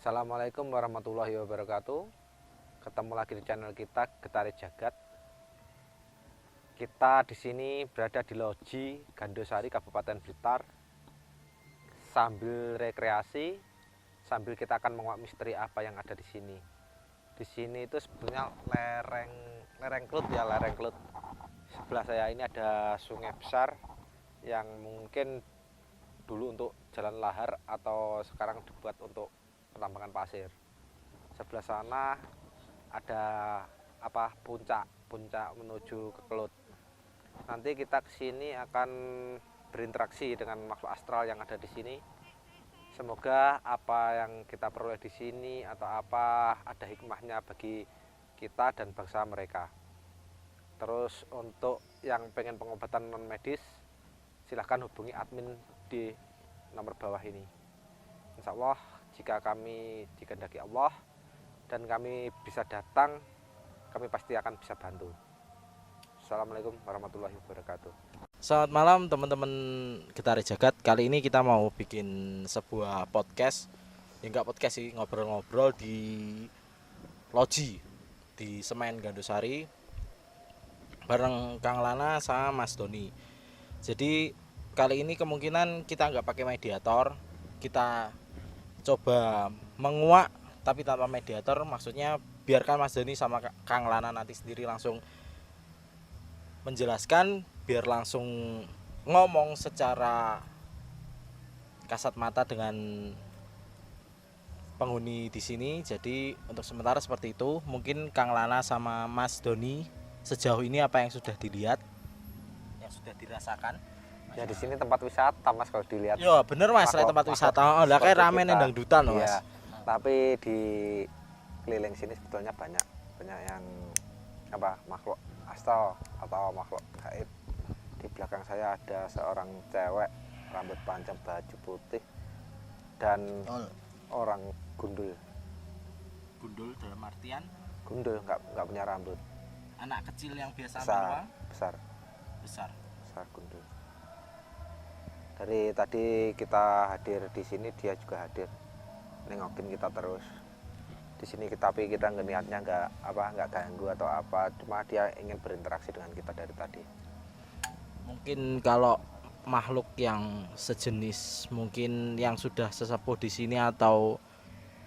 Assalamualaikum warahmatullahi wabarakatuh. Ketemu lagi di channel kita Getari Jagat. Kita di sini berada di Loji Gandosari Kabupaten Blitar. Sambil rekreasi, sambil kita akan menguak misteri apa yang ada di sini. Di sini itu sebetulnya lereng Klut ya, lereng Klut. Sebelah saya ini ada sungai besar yang mungkin dulu untuk jalan lahar atau sekarang dibuat untuk penambangan pasir. Sebelah sana ada puncak menuju ke Klut. Nanti kita kesini akan berinteraksi dengan makhluk astral yang ada di sini. Semoga apa yang kita peroleh di sini atau apa ada hikmahnya bagi kita dan bangsa mereka. Terus untuk yang pengen pengobatan non medis, silahkan hubungi admin di nomor bawah ini. Insya Allah jika kami dikehendaki Allah dan kami bisa datang, kami pasti akan bisa bantu. Assalamualaikum warahmatullahi wabarakatuh. Selamat malam teman-teman Getari Jagat. Kali ini kita mau bikin sebuah podcast. Ya enggak podcast sih, ngobrol-ngobrol di Loji di Semen Gandosari bareng Kang Lana sama Mas Doni. Jadi kali ini kemungkinan kita nggak pakai mediator, kita coba menguak tapi tanpa mediator. Maksudnya biarkan Mas Doni sama Kang Lana nanti sendiri langsung menjelaskan, biar langsung ngomong secara kasat mata dengan penghuni di sini. Jadi untuk sementara seperti itu. Mungkin Kang Lana sama Mas Doni sejauh ini apa yang sudah dilihat, yang sudah dirasakan? Ya di sini tempat wisata Mas kalau dilihat. Ya bener Mas, tempat wisata. Oh, lah kayak rame nendang dutan Mas. Iya. Tapi di keliling sini sebetulnya banyak yang makhluk astral atau makhluk gaib. Di belakang saya ada seorang cewek rambut panjang, baju putih dan orang gundul. Gundul dalam artian Gundul, nggak punya rambut. anak kecil yang biasa Besar gundul. Dari tadi kita hadir di sini, dia juga hadir nengokin kita terus di sini. Tapi kita niatnya nggak ganggu atau apa, cuma dia ingin berinteraksi dengan kita dari tadi. Mungkin kalau makhluk yang sejenis, mungkin yang sudah sesepuh di sini, atau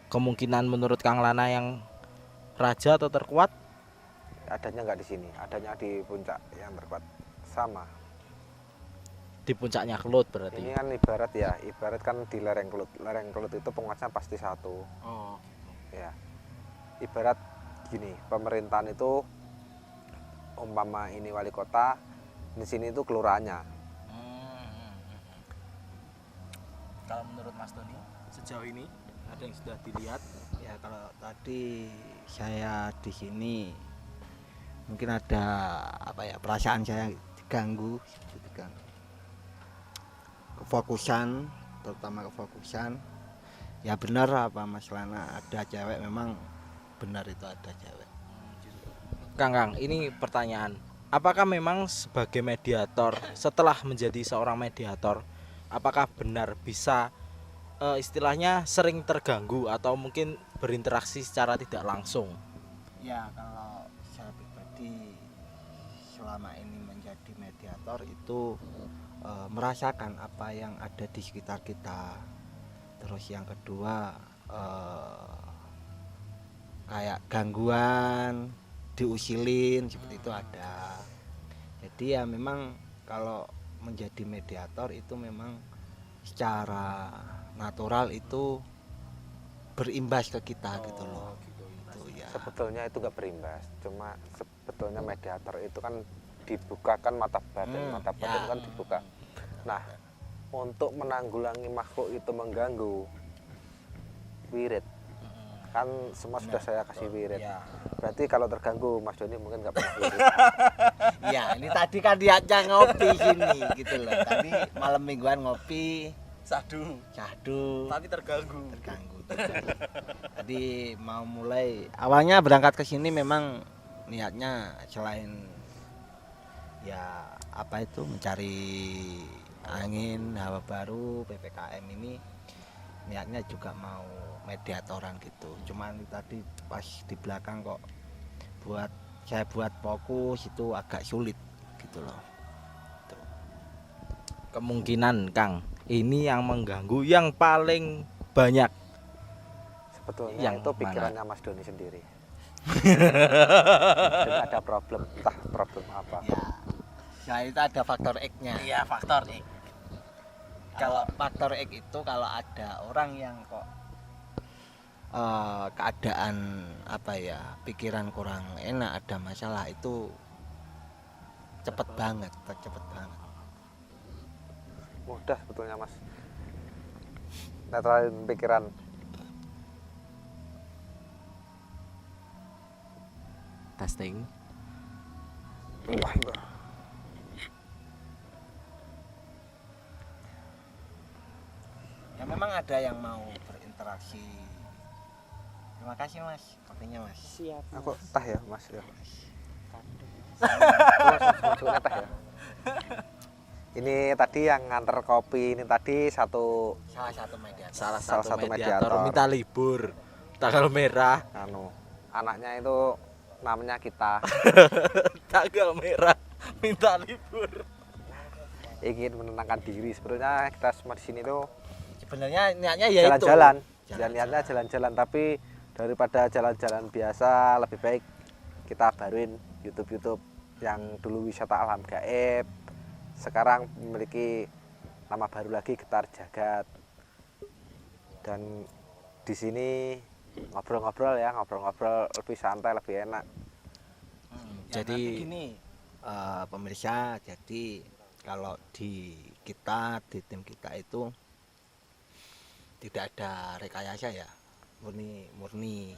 kemungkinan menurut Kang Lana yang raja atau terkuat, adanya nggak di sini, adanya di puncak yang terkuat. Sama di puncaknya Klut berarti. ini kan ibarat kan di lereng Klut itu penguasanya pasti satu. Oh gitu. Ya, ibarat gini, pemerintahan itu umpama ini wali kota, di sini itu kelurahannya. Kalau menurut Mas Doni sejauh ini ada yang sudah dilihat? Ya kalau tadi saya di sini mungkin ada perasaan saya diganggu, kefokusan, terutama kefokusan. Ya benar apa Mas Lana, ada cewek, memang benar itu ada cewek. Kang, ini pertanyaan. Apakah memang sebagai mediator, setelah menjadi seorang mediator, apakah benar bisa istilahnya sering terganggu atau mungkin berinteraksi secara tidak langsung? Ya kalau saya pribadi selama ini menjadi mediator itu merasakan apa yang ada di sekitar kita. Terus yang kedua kayak gangguan, diusilin seperti itu ada. Jadi ya memang kalau menjadi mediator itu memang secara natural itu berimbas ke kita gitu loh. Gitu ya. Sebetulnya itu nggak berimbas, cuma sebetulnya mediator itu kan dibukakan mata batin kan dibuka. Nah, untuk menanggulangi makhluk itu mengganggu, wirid kan semua sudah saya kasih wirid. Berarti kalau terganggu Mas Doni mungkin nggak pernah wirid. Ya ini tadi kan diajak ngopi gini gitu loh. Tadi malam mingguan ngopi Sadu. Tapi terganggu. Tadi mau mulai, awalnya berangkat ke sini memang niatnya selain ya mencari angin, hawa baru, PPKM ini, niatnya juga mau mediatoran gitu. Cuman tadi pas di belakang kok saya buat fokus itu agak sulit gitu loh. Kemungkinan Kang, ini yang mengganggu yang paling banyak. Sebetulnya Yang itu mana? pikirannya Mas Doni sendiri. Dan ada problem, entah problem apa. Ya itu ada faktor X-nya. Iya, faktor X. Kalau faktor X itu kalau ada orang yang kok keadaan apa ya, pikiran kurang enak, ada masalah, itu cepet banget. Mudah sebetulnya Mas. Netralin pikiran. Testing. Wah, Ya memang ada yang mau berinteraksi. Terima kasih Mas, kopinya Mas. Siap. aku tah ya Mas ya. Kandung. Masuknya tah ya. Ini tadi yang nganter kopi ini tadi salah satu Salah Salah satu satu mediator mediator. minta libur. Tanggal merah, anaknya itu namanya kita tanggal merah minta libur. ingin menenangkan diri. Sebetulnya kita semua di sini tuh Sebenarnya niatnya ya jalan-jalan. itu. Dan niatnya jalan-jalan, tapi daripada jalan-jalan biasa lebih baik kita baruin YouTube yang dulu wisata alam gaib, sekarang memiliki nama baru lagi, Getar Jagat. Dan di sini ngobrol-ngobrol lebih santai, lebih enak. Jadi gini pemirsa, jadi kalau di tim kita itu tidak ada rekayasa ya, murni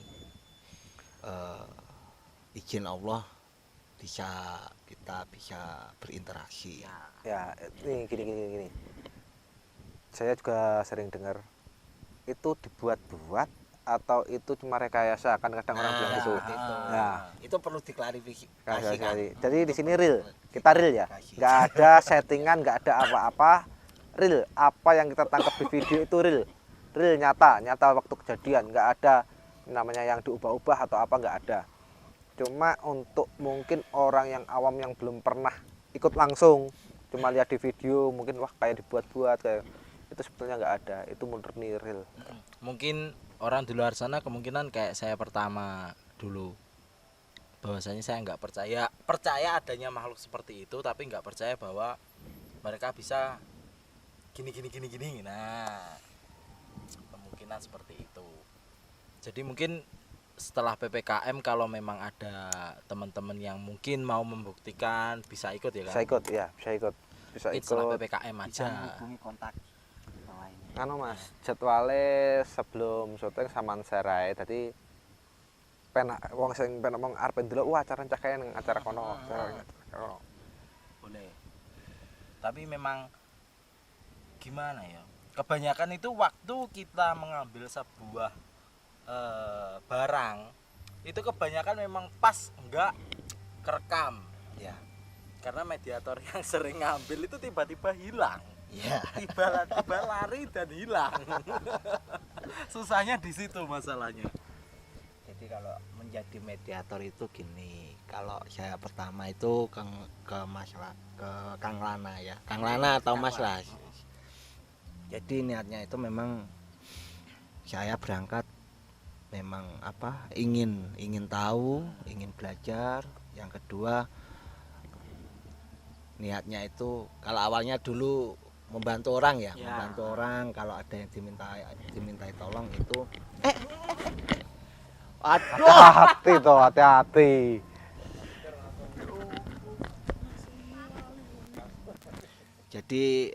izin Allah kita bisa berinteraksi. Ya, ini gini. Saya juga sering dengar itu dibuat-buat atau itu cuma rekayasa, kan kadang orang bilang gitu. Itu perlu diklarifikasi. Jadi di sini real, kita real ya, nggak ada settingan, nggak ada apa-apa, real. Apa yang kita tangkap di video itu real nyata waktu kejadian, nggak ada namanya yang diubah-ubah atau apa, nggak ada. Cuma untuk mungkin orang yang awam yang belum pernah ikut langsung, cuma lihat di video, mungkin wah kayak dibuat-buat, kayak itu sebetulnya nggak ada, itu murni real. mungkin orang di luar sana kemungkinan kayak saya pertama dulu, bahwasanya saya nggak percaya adanya makhluk seperti itu, tapi nggak percaya bahwa mereka bisa gini. Nah, kemungkinan seperti itu. Jadi mungkin setelah PPKM kalau memang ada teman-teman yang mungkin mau membuktikan bisa ikut ya kan? Bisa ikut. Setelah PPKM Bisa aja. menghubungi kontak bawah ini. Anu Mas, jadwalnya sebelum syuting saman serai, tadi penak wong sing penak mong arep ndelok acara cakayan nang acara kono. Boleh. Tapi memang gimana ya? Kebanyakan itu waktu kita mengambil sebuah barang itu kebanyakan memang pas enggak kerekam Ya. karena mediator yang sering ngambil itu tiba-tiba hilang. Ya. Tiba-tiba lari dan hilang. Susahnya di situ masalahnya. Jadi kalau menjadi mediator itu gini, kalau saya pertama itu ke Kang Lana ya, Kang Lana atau Mas Las. Jadi niatnya itu memang saya berangkat memang ingin tahu, ingin belajar. Yang kedua niatnya itu kalau awalnya dulu membantu orang ya, membantu orang kalau ada yang dimintai tolong itu Hati-hati. jadi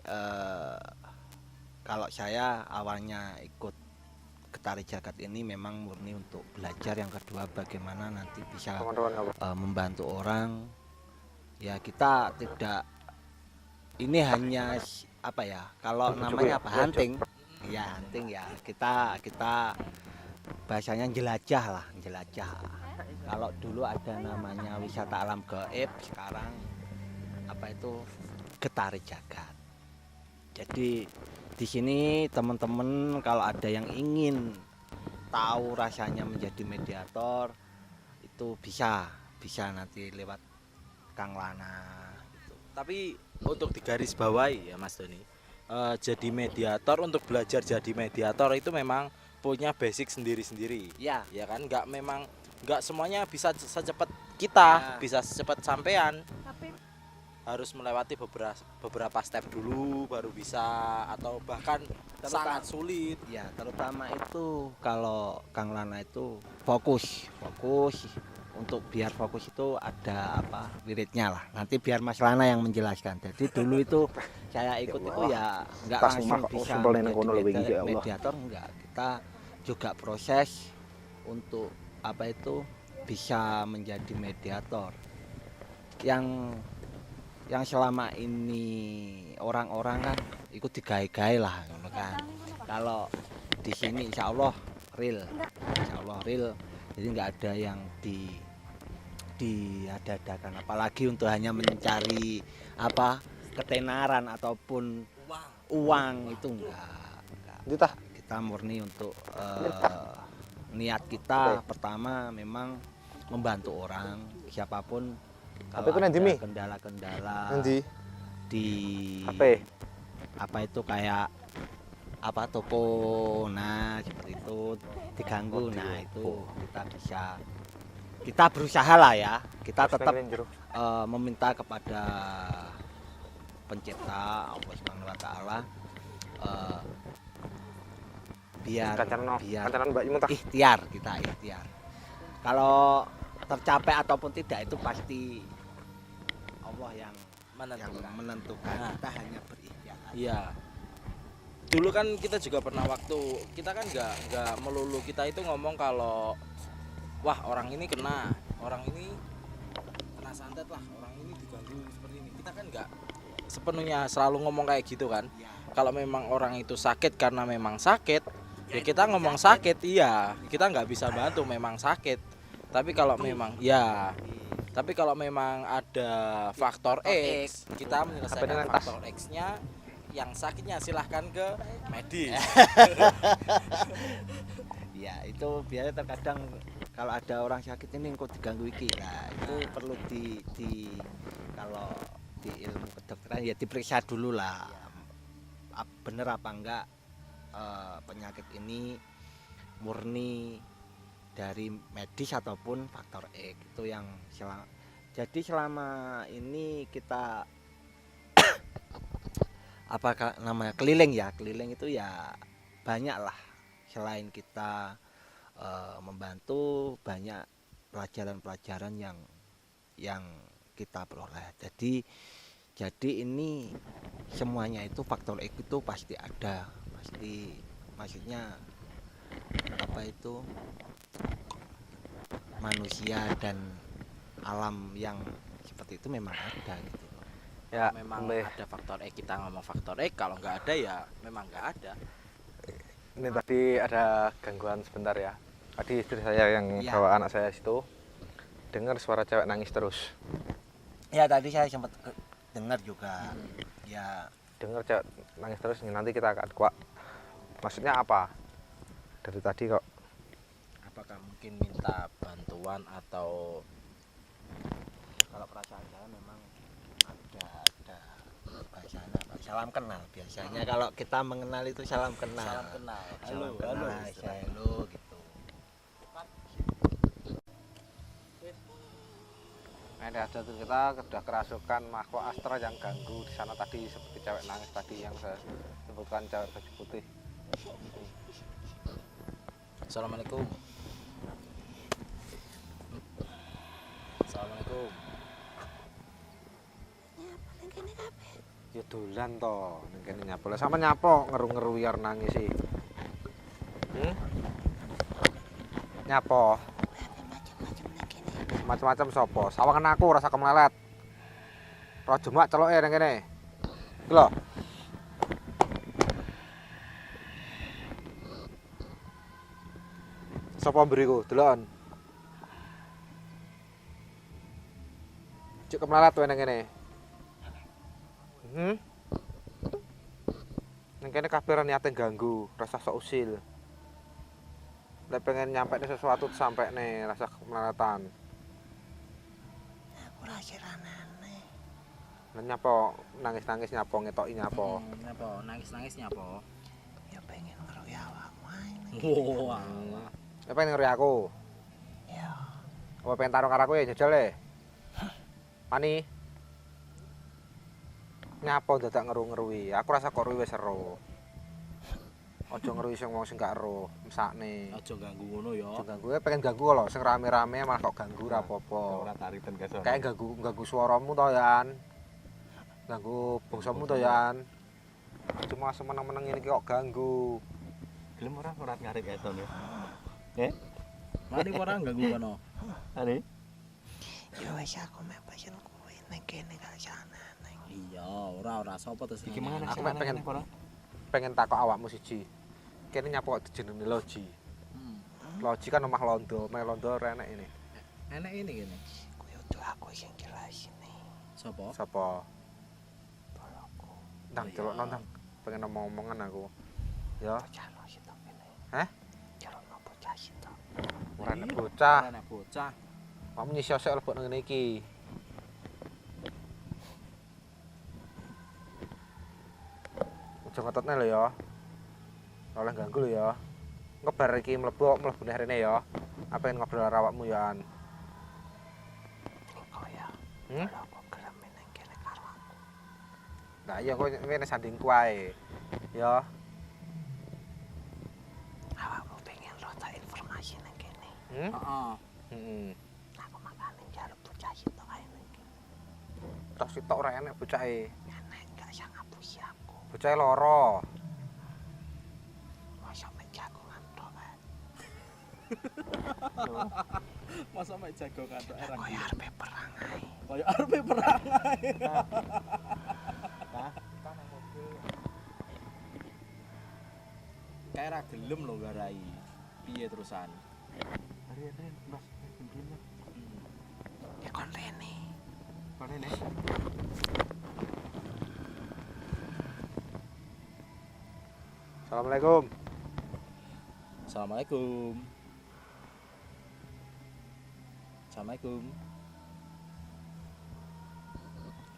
kalau saya awalnya ikut Getari Jagat ini memang murni untuk belajar. Yang kedua bagaimana nanti bisa membantu orang. Ya kita tidak, ini hanya kalau namanya hunting ya, kita bahasanya jelajah. Kalau dulu ada namanya wisata alam gaib, sekarang Getari Jagat. Jadi di sini teman-teman kalau ada yang ingin tahu rasanya menjadi mediator itu bisa nanti lewat Kang Lana gitu. Tapi untuk digarisbawahi ya Mas Doni, jadi mediator, untuk belajar jadi mediator itu memang punya basic sendiri-sendiri. Ya, Ya kan, nggak semuanya bisa secepat kita, Ya. bisa secepat sampean. Harus melewati beberapa step dulu baru bisa, atau bahkan sangat sulit. ya terutama itu kalau Kang Lana itu fokus untuk biar fokus itu ada apa wiridnya lah. Nanti biar Mas Lana yang menjelaskan. Jadi dulu itu saya ikut itu ya nggak Tas langsung rumah kok bisa sembel nang menjadi kono lho iki, ya Allah. mediator enggak. Kita juga proses untuk apa itu bisa menjadi mediator. Yang selama ini orang-orang kan ikut digawe-gawe lah ngono kan. Kalau di sini insya Allah real. Jadi nggak ada yang diada-adakan, apalagi untuk hanya mencari apa ketenaran ataupun uang itu enggak. Kita murni untuk niat kita pertama memang membantu orang siapapun. Tapi Kalau itu nanti, Mi? ada kendala-kendala Nanti di apa? apa itu kayak apa toko, nah seperti itu diganggu, nah itu kita berusaha lah ya, kita tetap meminta kepada pencipta Allah Subhanahu wa taala biar ikhtiar. Kalau tercapai ataupun tidak itu pasti Allah yang menentukan. Nah. Kita hanya berikhtiar. Iya. Dulu kan kita juga pernah kita kan nggak melulu kita itu ngomong kalau wah orang ini kena santet lah, orang ini diganggu seperti ini. Kita kan nggak sepenuhnya selalu ngomong kayak gitu kan. Ya. Kalau memang orang itu sakit karena memang sakit, ya kita ngomong sakit, iya. Kita nggak bisa bantu memang sakit. Tapi kalau memang ada faktor X, kita menyelesaikan faktor X-nya. Yang sakitnya silahkan ke medis. Ya itu biasanya terkadang kalau ada orang sakit ini kok diganggu iki, nah itu perlu kalau di ilmu kedokteran ya diperiksa dulu lah, bener apa enggak penyakit ini murni dari medis ataupun faktor X. Itu yang jadi selama ini kita apakah namanya keliling itu ya banyak lah, selain kita membantu, banyak pelajaran-pelajaran yang kita peroleh. Jadi ini semuanya itu faktor X itu pasti ada, maksudnya apa itu manusia dan alam yang seperti itu memang ada gitu. Ya, memang ada faktor X, kita ngomong faktor X, kalau nggak ada ya memang nggak ada. Ini tadi ada gangguan sebentar ya. Tadi istri saya yang bawa anak saya situ dengar suara cewek nangis terus. Ya tadi saya sempat dengar juga. Ya Dengar cewek nangis terus, nanti kita akan kuak. Maksudnya apa? Dari tadi kok. Apakah mungkin minta bantuan atau kalau perasaan saya memang ada bahasanya apa? Salam kenal biasanya kalau kita mengenal itu salam kenal. Halo gitu. Nah, ada tuh kita sudah kerasukan makhluk astral yang ganggu di sana tadi, seperti cewek nangis tadi yang saya sebutkan, cewek baju putih. Assalamualaikum. Assalamualaikum. Ya dolan to, ning kene nyapo. Lah sama nyapo ngeru-ngeruwiar nangis sih. Nyapo. Macam-macam sopo. Sawangan aku rasa kemlelet. Roh jemak celoke ning kene. Iki lho. Sopo mberiku, delon. Cuk kemlelet wae ning kene. Neng kene kabeh niate ganggu, rasa sok usil. Lek pengen nyampe sesuatu tuh sampai nih rasa kemelaratan. Aku ora kiranane. Lah nyapa nangis-nangis nyapa ngetoki nyapa. Nyapa nangis-nangis nyapa? Ya pengen ngeroki awakmu ae. Wah. Lek pengen ngeri aku. Ya, Apa pengen tarung karo aku ya jajal le. Pani. Nyapa dadak ngeru-ngeruwi. Aku rasa kok ruwi wis ero. Aja ngeruwi sing wong sing gak ero, mesakne. Aja ganggu ngono ya. Aja ganggu, pengen ganggu lho, sing rame-rame malah kok ganggu ora apa-apa. Ora taritan guys. Kayak ganggu suaramu to, Yan. Ganggu bangsamu to, Yan. Cuma semeneng-meneng ini kok ganggu. Gelem ora ngarit guys ya. Mari ora ganggu kono. Ane. ya wis aku mek pesen kuwi ning kene kalsana ning. Iya, ora sapa terus. Iki mangan Aku pengen- Pengen takok awakmu siji. Kene nyapa kok dijenengi loji. Loji kan omah londo, omah londo ora enek ini. Enek ini gini. Kuwi udah aku sing jelasine. Sapa? Sapa? Boloku. Ndang Iya. celokno ndang. Pengen ngomong-ngomongan aku. Ya, Bocah lo sih to kene. Hah? Jalurno bocah sih to. ora enek bocah. Enek bocah. Kamu nyisosek lebok nang ngene iki. Aja ngetutne lho ya. Ora oleh ganggu lho ya. Ngebar iki mlebu neh rene ya. Apa yang ngobrol karo awakmu ya? Engko ya. Hmm? Aku gelem ning kene karo aku. Nah iya kowe ngene sandingku ae. Ya, Awakmu pengen lo tak informasi ning kene. Heeh. Heeh. Aku makane njaluk bocah sih to kae ning kene. Tok sitok ora enek bocahe. Enek gak sing ngapusi aku. Bocahe lara. Masa mek jagongan tok kae. Masa mek jago kantok era Koyo arepe perang ae. Kayak arepe perang ae. Kayak ra gelem lho garai. Piye terusan? Ren, Mas. Gimana? Ya kon rene. Kone ne. Assalamualaikum. Assalamualaikum. Assalamualaikum.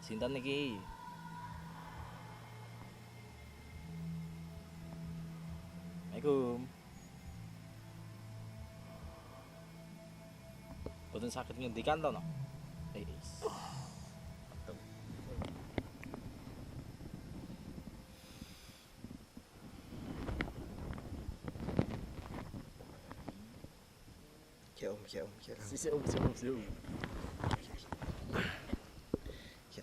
Sinten niki? Assalamualaikum. Boten saged ngendikan to no? Ya om, ya om, ya om. Sisi om. Ya,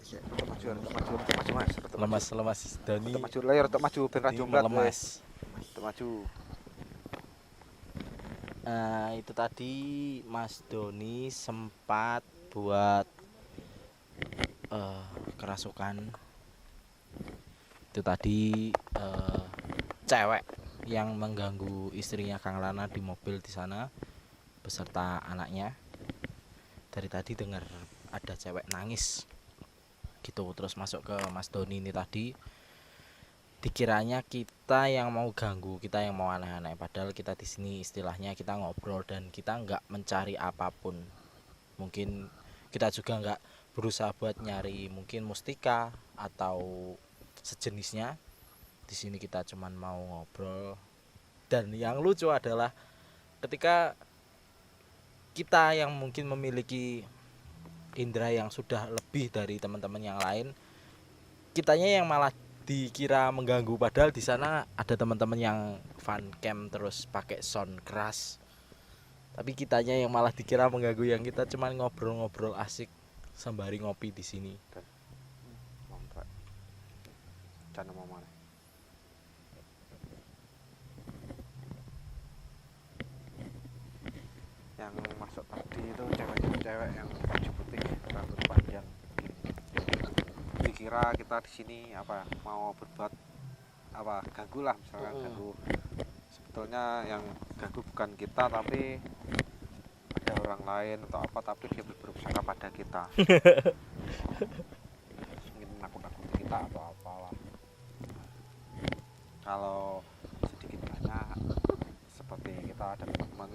ya. Maju Mas. Lemas Dani. Rada maju layar, rada maju ben ra jomblat. Lemas. Rada maju. Itu tadi Mas Doni sempat buat kerasukan. Itu tadi cewek yang mengganggu istrinya Kang Lana di mobil di sana beserta anaknya. Dari tadi dengar ada cewek nangis gitu, terus masuk ke Mas Doni ini tadi. Dikiranya kita yang mau ganggu, kita yang mau aneh-aneh, padahal kita di sini istilahnya kita ngobrol dan kita nggak mencari apapun. Mungkin kita juga nggak berusaha buat nyari mungkin mustika atau sejenisnya. Di sini kita cuman mau ngobrol. Dan yang lucu adalah ketika kita yang mungkin memiliki indera yang sudah lebih dari teman-teman yang lain, kitanya yang malah dikira mengganggu, padahal di sana ada teman-teman yang fan cam terus pakai sound keras, tapi kitanya yang malah dikira mengganggu, yang kita cuman ngobrol-ngobrol asik sembari ngopi di sini. Mantap. Cana mau mana? Yang masuk tadi itu cewek yang baju putih, rambut panjang. Dikira kita di sini apa mau berbuat apa ganggu lah, misalkan ganggu. Sebetulnya yang ganggu bukan kita tapi ada orang lain atau apa, tapi dia berprasangka pada kita. Mungkin nakut-nakuti kita atau apalah. Kalau sedikit banyak Oke, kita ada teman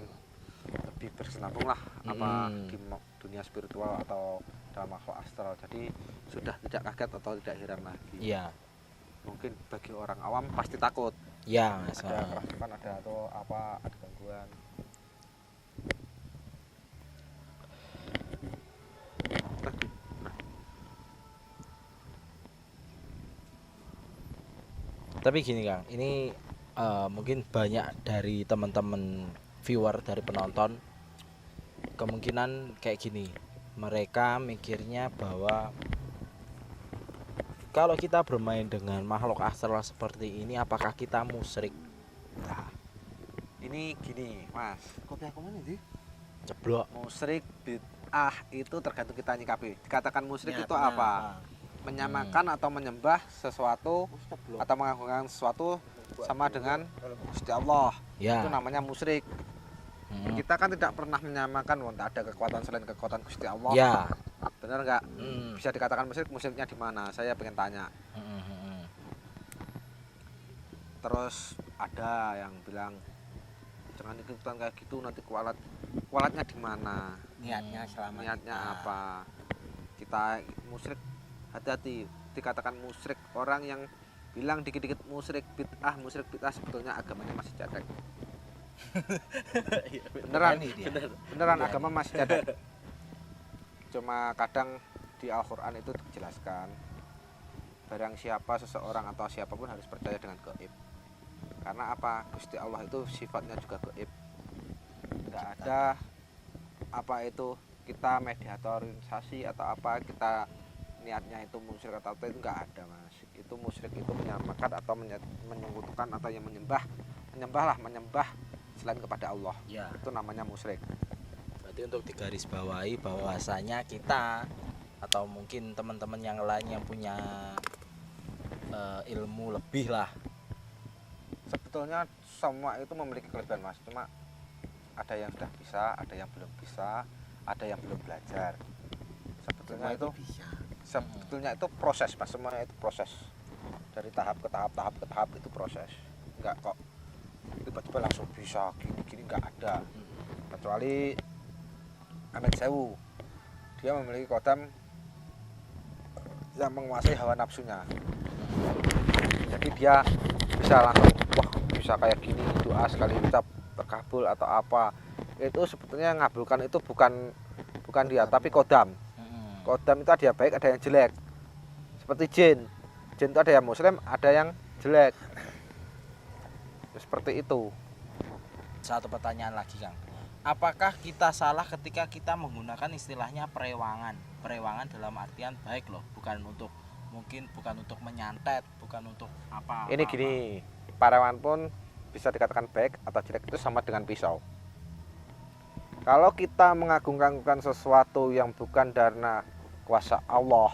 lebih berkesinambung lah apa di dunia spiritual atau dalam makhluk astral, jadi sudah tidak kaget atau tidak heran lagi. Iya. Mungkin bagi orang awam pasti takut Ya, Mas. ada kerasukan, ada atau apa, ada gangguan. Tapi gini Kang, ini mungkin banyak dari teman-teman viewer, dari penonton kemungkinan kayak gini. Mereka mikirnya bahwa kalau kita bermain dengan makhluk astral seperti ini, apakah kita musyrik? Nah, ini gini Mas, kopi aku mana sih? Jeblok. Musyrik bid'ah itu tergantung kita nyikapi. Dikatakan musyrik itu apa? Menyamakan atau menyembah sesuatu atau mengagungkan sesuatu sama dengan Gusti Allah. Ya. Itu namanya musyrik. Kita kan tidak pernah menyamakan, ada kekuatan selain kekuatan Gusti Allah. Ya. Benar nggak? Bisa dikatakan musyrik, musyriknya di mana? Saya pengen tanya. Terus ada yang bilang jangan ikutan kayak gitu, nanti kualatnya di mana? Niatnya selama Niatnya apa? Kita musyrik, hati-hati. Dikatakan musyrik, orang yang bilang dikit-dikit musyrik bid'ah sebetulnya agamanya masih cadek. Beneran agama masih cadek. Cuma kadang di Al-Quran itu dijelaskan barang siapa seseorang atau siapapun harus percaya dengan gaib. Karena apa? Gusti Allah itu sifatnya juga gaib. Enggak ada apa itu kita mediatorisasi atau apa, kita niatnya itu musyrik atau apa, itu enggak ada Mas. Itu musyrik itu menyamakan atau menyekutukan atau yang menyembah selain kepada Allah. Ya. Itu namanya musyrik. Berarti untuk digarisbawahi bahwasanya kita atau mungkin teman-teman yang lain yang punya ilmu lebih lah. Sebetulnya semua itu memiliki kelebihan Mas, cuma ada yang sudah bisa, ada yang belum bisa, ada yang belum belajar. Sebetulnya itu bisa. Sebetulnya itu proses Mas, semuanya itu proses. Dari tahap ke tahap itu proses. Enggak kok tiba-tiba langsung bisa gini enggak ada. Kecuali Amet Sewu, dia memiliki kodam yang menguasai hawa nafsunya. Jadi dia bisa langsung, wah bisa kayak gini, doa sekali ucap terkabul atau apa. Itu sebetulnya ngabulkan itu bukan dia, tapi kodam. Kodam itu ada yang baik, ada yang jelek. Seperti jin itu ada yang muslim, ada yang jelek. Seperti itu. Satu pertanyaan lagi Kang, apakah kita salah ketika kita menggunakan istilahnya perewangan dalam artian baik loh, bukan untuk menyantet, bukan untuk apa. Ini gini, parewan pun bisa dikatakan baik atau jelek, itu sama dengan pisau. Kalau kita mengagungkan sesuatu yang bukan karena kuasa Allah,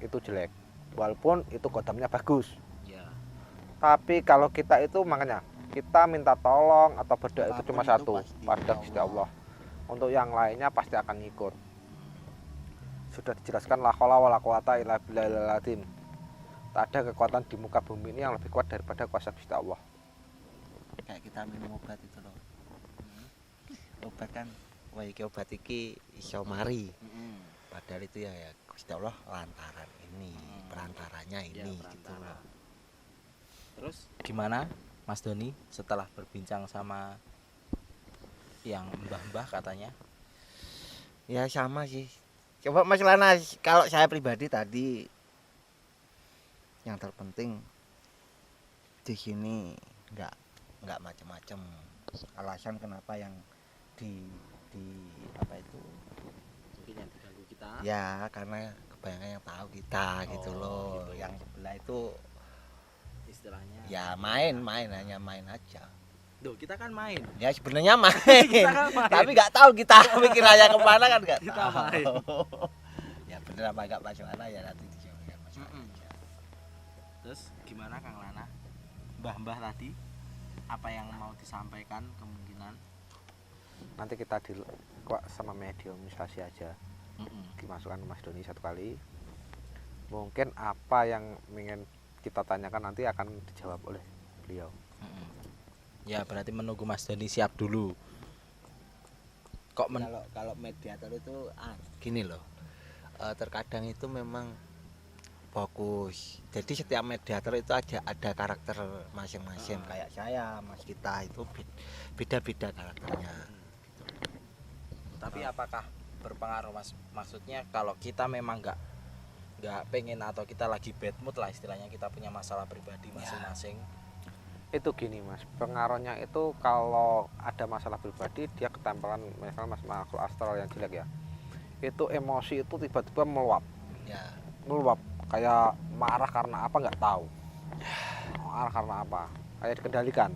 itu jelek, walaupun itu kodamnya bagus. Ya. Tapi kalau kita itu, makanya kita minta tolong atau berdoa itu cuma satu, pada Gusti Allah. Untuk yang lainnya pasti akan ngikut. Sudah dijelaskan la haula wala quwata illa billahil azim. Tak ada kekuatan di muka bumi ini yang lebih kuat daripada kuasa Gusti Allah. Kayak kita minum obat itu loh. Obat kan, wah iki obat iki iso mari. Padahal itu ya Gusti Allah lantaran ini, perantaranya ini gitu loh. Terus gimana Mas Doni setelah berbincang sama yang mbah-mbah katanya? Ya sama sih. Coba Mas Lana, kalau saya pribadi tadi yang terpenting di sini nggak macam-macam alasan kenapa yang di apa itu Mungkin yang diganggu kita. ya karena kebanyakan yang tahu kita gitu loh. Gitu. Yang sebelah itu Istilahnya. ya hanya main aja. Duh, kita kan main. Ya sebenarnya main, Kita kan main. tapi nggak tahu kita pikirannya kemana kan nggak Kita tahu. main. Ya bener apa nggak masalah ya nanti dijawabkan masalah aja. Terus gimana Kang Lana? Mbah-mbah tadi apa yang mau disampaikan kemungkinan? Nanti kita sama mediumisasi aja. Dimasukkan Mas Doni satu kali. Mungkin apa yang ingin kita tanyakan nanti akan dijawab oleh beliau. Ya berarti menunggu Mas Dani siap dulu. Kok Kalau mediator itu gini loh, terkadang itu memang fokus. Jadi setiap mediator itu ada karakter masing-masing. Kayak saya, Mas kita itu beda-beda karakternya. Tapi apakah berpengaruh Mas? Maksudnya kalau kita memang nggak pengen atau kita lagi bad mood lah istilahnya, kita punya masalah pribadi masing-masing. Itu gini Mas, pengaruhnya itu kalau ada masalah pribadi dia ketempelan misalnya Mas makhluk astral yang jelek ya, itu emosi itu tiba-tiba meluap Ya. kayak marah karena apa nggak tahu, marah karena apa kayak dikendalikan.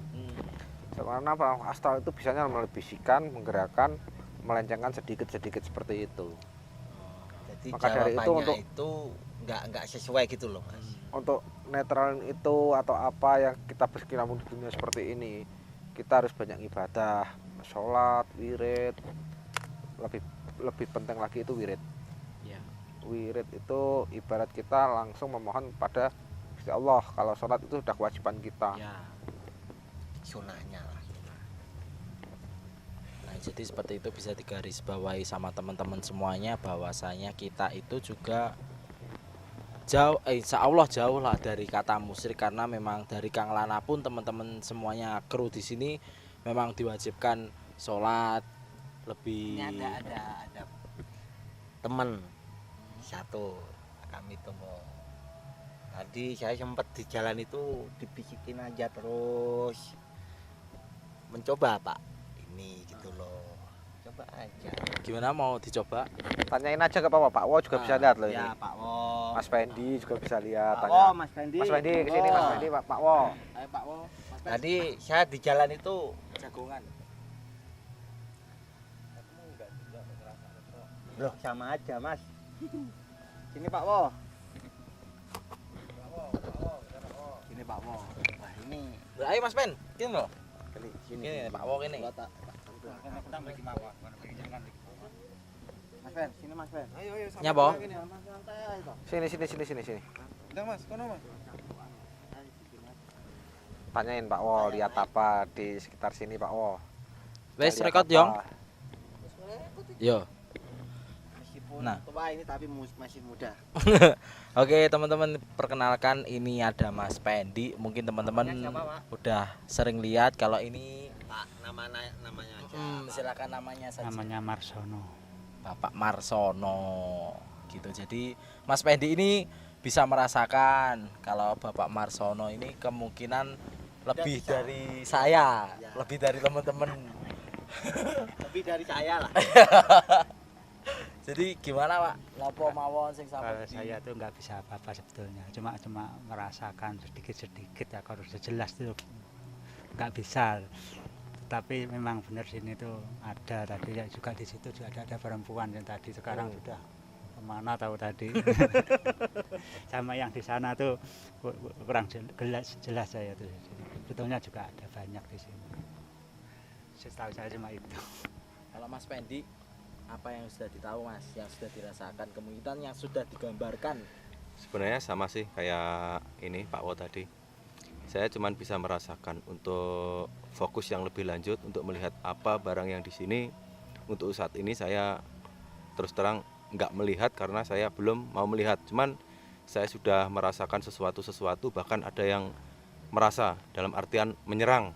Karena makhluk astral itu bisanya melalui bisikan, menggerakkan, melencengkan sedikit-sedikit seperti itu. Jadi Maka dari itu jawabannya itu nggak sesuai gitu loh, Mas. Untuk netralin itu atau apa yang kita berkirakan di dunia seperti ini, kita harus banyak ibadah, sholat, wirid. Lebih penting lagi itu wirid. Ya. Wirid itu ibarat kita langsung memohon pada Gusti Allah. Kalau sholat itu sudah kewajiban kita. Ya. Sunahnya lah. Nah, jadi seperti itu bisa digarisbawahi sama teman-teman semuanya bahwasanya kita itu juga insya Allah jauh lah dari kata musyrik, karena memang dari Kang Lana pun teman-teman semuanya kru di sini memang diwajibkan sholat lebih. Ini ada teman satu kami temu. Tadi saya sempat di jalan itu dibisikin aja terus. Mencoba Pak ini gitu loh. Coba aja. Gimana, mau dicoba? Tanyain aja ke Pak Wo juga bisa lihat loh ini. Ya Pak Wo. Mas Fendi juga bisa lihat. Pak Tanya. Wo, Mas Fendi. Mas Fendi kesini, Mas Fendi, Pak Wo. Ayo Pak Wo. Tadi saya di jalan itu Jagongan. loh sama aja Mas. Sini Pak Wo. Sini Pak Wo. Wah ini. Ayo Mas Ben, gini loh. Sini. Gini Pak Wo gini. Mas Ben, sini Mas Ben. Ayo Nyapa? Sini. Udah Mas, kono Mas. Tanyain Pak Wo, lihat apa di sekitar sini Pak Wo. Wes Lihat rekod apa. Yong. Yo. Meskipun Nah. tua ini tapi masih muda. Oke teman-teman, perkenalkan ini ada Mas Pendi. Mungkin teman-teman Namanya siapa, Pak? udah sering lihat kalau ini. Pak namanya aja. Silakan namanya saja. Namanya Marsono. Bapak Marsono gitu. Jadi Mas Pendi ini bisa merasakan kalau Bapak Marsono ini kemungkinan lebih bisa. dari saya, Ya. lebih dari teman-teman. Lebih dari saya lah. Jadi gimana Pak? Ngopo mawon sing Kalau sampai saya tuh nggak bisa apa-apa sebetulnya. Cuma merasakan sedikit-sedikit ya, kalau sudah jelas itu nggak bisa. Tapi memang benar sini tuh ada tadi ya, juga di situ juga ada perempuan yang tadi sekarang sudah kemana tahu tadi. Sama yang di sana tuh kurang jelas saya tuh. Sebetulnya juga ada banyak di sini. Setahu saya cuma itu. Kalau Mas Pendi, apa yang sudah ditahu Mas, yang sudah dirasakan, kemungkinan yang sudah digambarkan? Sebenarnya sama sih kayak ini Pak Wo tadi. Saya cuma bisa merasakan untuk fokus yang lebih lanjut untuk melihat apa barang yang di sini. Untuk saat ini saya terus terang nggak melihat karena saya belum mau melihat. Cuman saya sudah merasakan sesuatu, bahkan ada yang merasa dalam artian menyerang.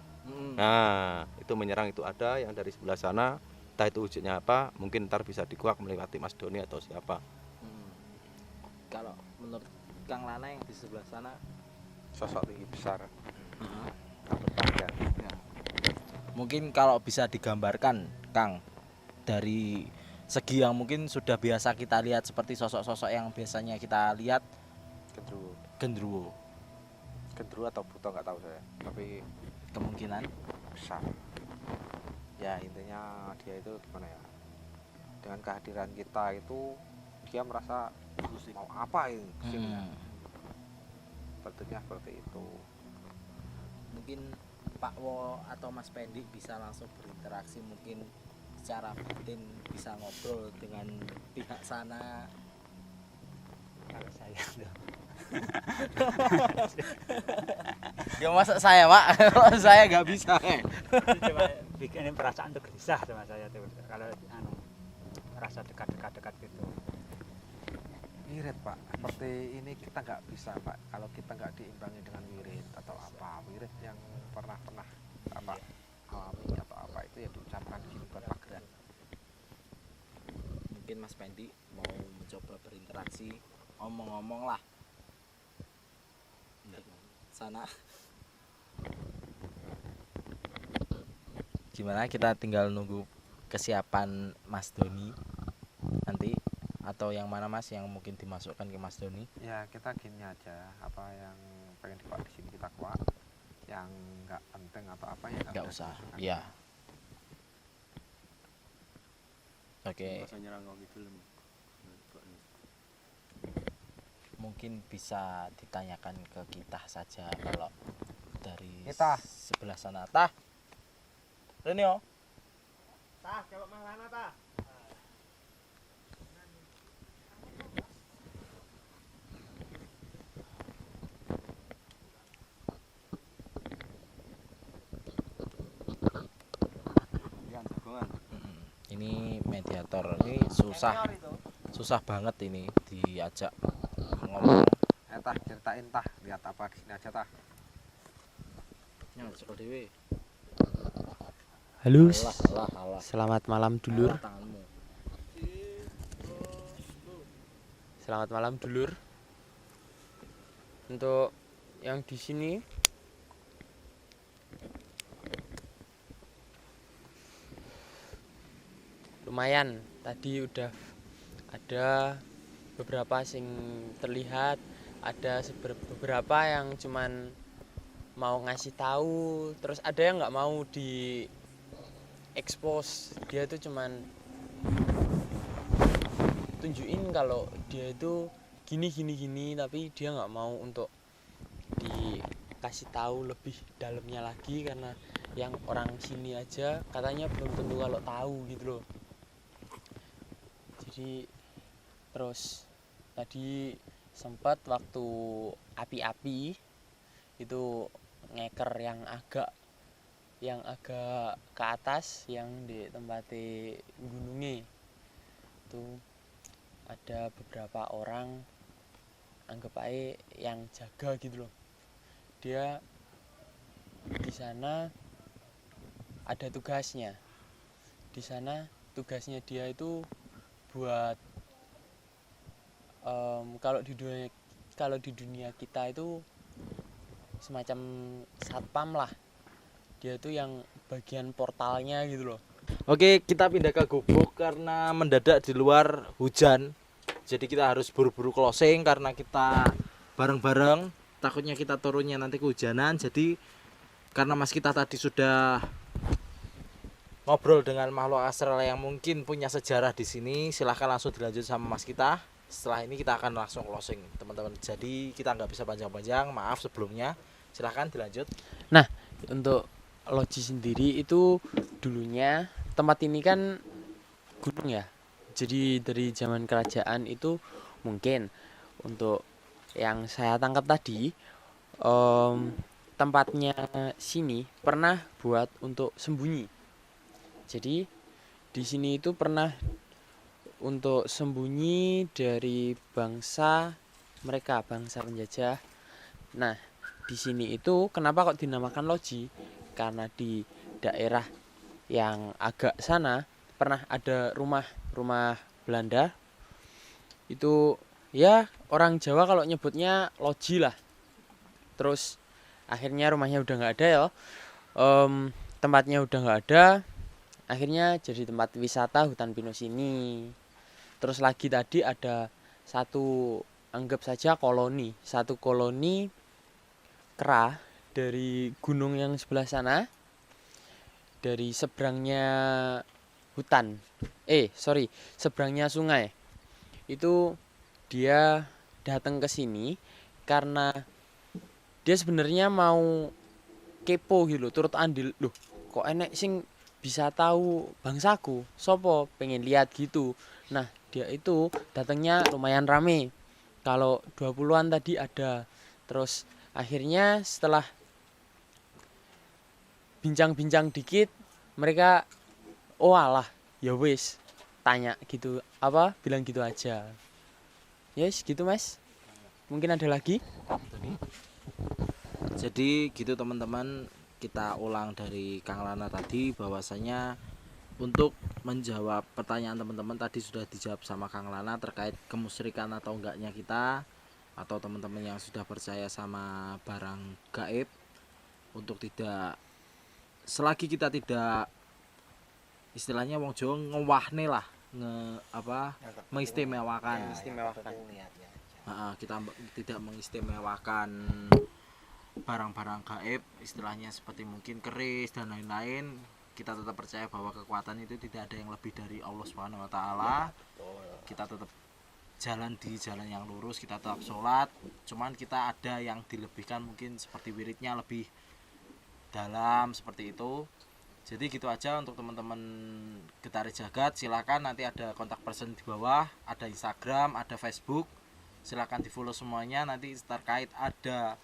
Nah, itu menyerang itu ada yang dari sebelah sana, entah itu wujudnya apa, mungkin ntar bisa dikuak melewati Mas Doni atau siapa. Kalau menurut Kang Lana yang di sebelah sana, Sosok tinggi besar. Kabut panjang. mungkin kalau bisa digambarkan Kang, dari segi yang mungkin sudah biasa kita lihat seperti sosok-sosok yang biasanya kita lihat, genderuwo Gendruwo atau buto nggak tahu saya. Tapi kemungkinan besar. Ya intinya dia itu gimana ya? Dengan kehadiran kita itu dia merasa mau apa ini kesini ya? Bentuknya seperti itu. Mungkin Pak Wo atau Mas Pendi bisa langsung berinteraksi, mungkin secara batin bisa ngobrol dengan pihak sana. Kalau saya tuh Ya masa saya Pak, kalau saya nggak bisa. Cuma bikin perasaan tuh gelisah sama saya tuh kalau merasa dekat gitu. Wirid Pak, seperti ini kita nggak bisa Pak kalau kita nggak diimbangi dengan wirid atau apa, wirid yang pernah apa alami atau apa itu ya diucapkan di sini buat pageran. Mungkin Mas Pendi mau mencoba berinteraksi, ngomong-ngomong lah. Sana. Gimana, kita tinggal nunggu kesiapan Mas Doni nanti, atau yang mana Mas yang mungkin dimasukkan ke Mas Doni? Ya kita gini aja, apa yang pengen dikuak di sini kita kuak, yang nggak penting atau apa ya Nggak usah. Iya. Oke. Mungkin bisa ditanyakan ke kita saja kalau dari Kita. sebelah sana. Tah. Renio. Tah, coba mana tah? Ini mediator ini susah banget ini diajak ngomong. Tah ceritain tah, lihat apa di sini aja tah. Yang sekolah dewe. Halo, Alah. selamat malam dulur. Alah, tanganmu. Selamat malam dulur. Untuk yang di sini lumayan. Tadi udah ada beberapa sing terlihat, ada beberapa yang cuman mau ngasih tahu, terus ada yang nggak mau di expose. Dia tuh cuman tunjukin kalau dia itu gini, tapi dia nggak mau untuk dikasih tahu lebih dalamnya lagi, karena yang orang sini aja katanya belum tentu kalau tahu gitu loh. Jadi terus tadi sempat waktu api-api itu ngeker yang agak ke atas, yang di tempat gunungnya itu ada beberapa orang, anggap aja yang jaga gitu loh. Dia di sana ada tugasnya. Di sana tugasnya dia itu buat kalau di dunia kita itu semacam satpam lah. Dia itu yang bagian portalnya gitu loh. Oke, kita pindah ke gubuk karena mendadak di luar hujan. Jadi kita harus buru-buru closing karena kita bareng-bareng. Takutnya kita turunnya nanti kehujanan. Jadi karena Mas kita tadi sudah ngobrol dengan makhluk astral yang mungkin punya sejarah di sini, silahkan langsung dilanjut sama Mas kita. Setelah ini kita akan langsung closing, teman-teman. Jadi kita nggak bisa panjang-panjang, maaf sebelumnya. Silahkan dilanjut. Nah, untuk Loji sendiri itu dulunya tempat ini kan gunung ya. Jadi dari zaman kerajaan itu mungkin untuk yang saya tangkap tadi, tempatnya sini pernah buat untuk sembunyi. Jadi di sini itu pernah untuk sembunyi dari bangsa mereka, bangsa penjajah. Nah, di sini itu kenapa kok dinamakan Loji? Karena di daerah yang agak sana pernah ada rumah Belanda. Itu ya orang Jawa kalau nyebutnya loji lah. Terus akhirnya rumahnya udah nggak ada ya, tempatnya udah nggak ada. Akhirnya jadi tempat wisata hutan pinus ini. Terus lagi tadi ada satu, anggap saja satu koloni kera dari gunung yang sebelah sana, dari seberangnya seberangnya sungai. Itu dia datang ke sini karena dia sebenarnya mau kepo gitu, turut andil. Loh, kok enek sing bisa tahu bangsaku? Sopo pengen lihat gitu. Nah, dia itu datangnya lumayan rame kalau 20-an tadi ada. Terus akhirnya setelah bincang-bincang dikit mereka oh alah ya wis tanya gitu apa bilang gitu aja. Yes gitu Mas. Mungkin ada lagi? Jadi gitu teman-teman, kita ulang dari Kang Lana tadi bahwasanya untuk menjawab pertanyaan teman-teman tadi sudah dijawab sama Kang Lana terkait kemusyrikan atau enggaknya kita atau teman-teman yang sudah percaya sama barang gaib, untuk tidak selagi kita tidak istilahnya wong Jawa ngewahne lah mengistimewakan. Kita tidak mengistimewakan barang-barang gaib istilahnya seperti mungkin keris dan lain-lain. Kita tetap percaya bahwa kekuatan itu tidak ada yang lebih dari Allah Subhanahu wa taala. Kita tetap jalan di jalan yang lurus, kita tetap sholat, cuman kita ada yang dilebihkan mungkin seperti wiridnya lebih dalam seperti itu. Jadi gitu aja untuk teman-teman Getari Jagat. Silakan nanti ada kontak person di bawah, ada Instagram, ada Facebook. Silakan di follow semuanya. Nanti terkait ada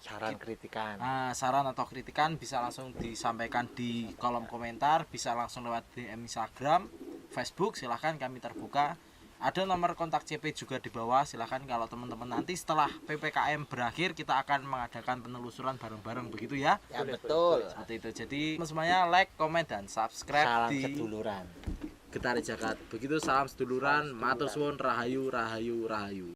saran atau kritikan bisa langsung disampaikan di kolom komentar, bisa langsung lewat DM Instagram, Facebook. Silakan, kami terbuka. Ada nomor kontak CP juga di bawah. Silahkan kalau teman-teman nanti setelah PPKM berakhir kita akan mengadakan penelusuran bareng-bareng begitu ya. Ya betul. Seperti itu. Jadi semuanya like, komen dan subscribe Salam di seduluran. Getari Jagat. Begitu, salam seduluran, matur suwun, rahayu, rahayu, rahayu.